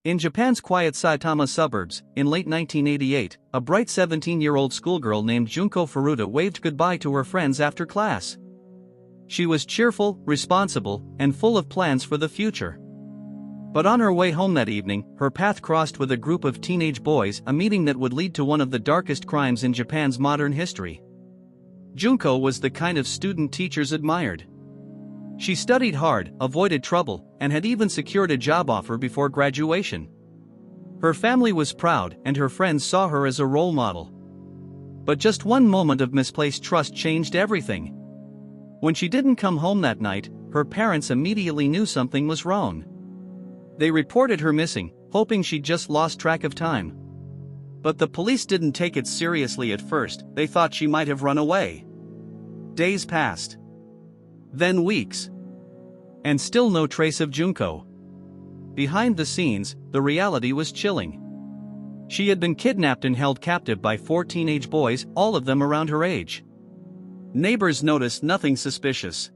In Japan's quiet Saitama suburbs, in late 1988, a bright 17-year-old schoolgirl named Junko Furuta waved goodbye to her friends after class. She was cheerful, responsible, and full of plans for the future. But on her way home that evening, her path crossed with a group of teenage boys, a meeting that would lead to one of the darkest crimes in Japan's modern history. Junko was the kind of student teachers admired. She studied hard, avoided trouble, and had even secured a job offer before graduation. Her family was proud, and her friends saw her as a role model. But just one moment of misplaced trust changed everything. When she didn't come home that night, her parents immediately knew something was wrong. They reported her missing, hoping she'd just lost track of time. But the police didn't take it seriously at first. They thought she might have run away. Days passed. Then weeks. And still no trace of Junko. Behind the scenes, the reality was chilling. She had been kidnapped and held captive by 4 teenage boys, all of them around her age. Neighbors noticed nothing suspicious.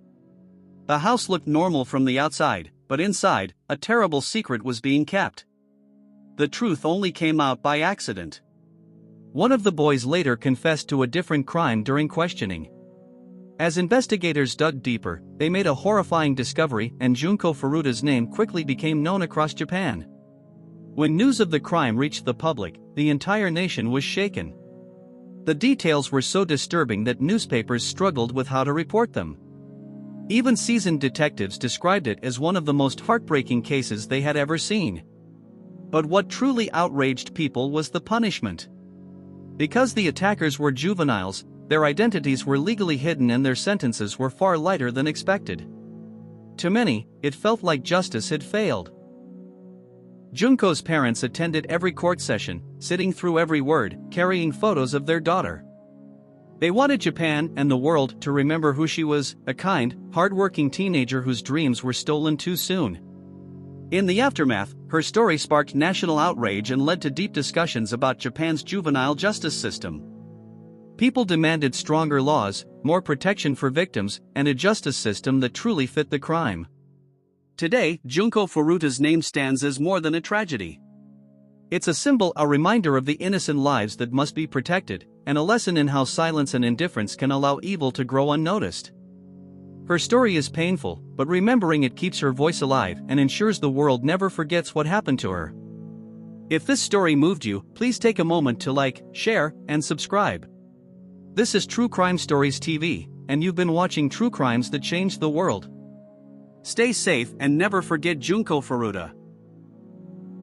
The house looked normal from the outside, but inside, a terrible secret was being kept. The truth only came out by accident. One of the boys later confessed to a different crime during questioning. As investigators dug deeper, they made a horrifying discovery, and Junko Furuta's name quickly became known across Japan. When news of the crime reached the public, the entire nation was shaken. The details were so disturbing that newspapers struggled with how to report them. Even seasoned detectives described it as one of the most heartbreaking cases they had ever seen. But what truly outraged people was the punishment. Because the attackers were juveniles, their identities were legally hidden and their sentences were far lighter than expected. To many, it felt like justice had failed. Junko's parents attended every court session, sitting through every word, carrying photos of their daughter. They wanted Japan and the world to remember who she was, a kind, hard-working teenager whose dreams were stolen too soon. In the aftermath, her story sparked national outrage and led to deep discussions about Japan's juvenile justice system. People demanded stronger laws, more protection for victims, and a justice system that truly fit the crime. Today, Junko Furuta's name stands as more than a tragedy. It's a symbol, a reminder of the innocent lives that must be protected, and a lesson in how silence and indifference can allow evil to grow unnoticed. Her story is painful, but remembering it keeps her voice alive and ensures the world never forgets what happened to her. If this story moved you, please take a moment to like, share, and subscribe. This is True Crime Stories TV, and you've been watching True Crimes That Changed the World. Stay safe and never forget Junko Furuta.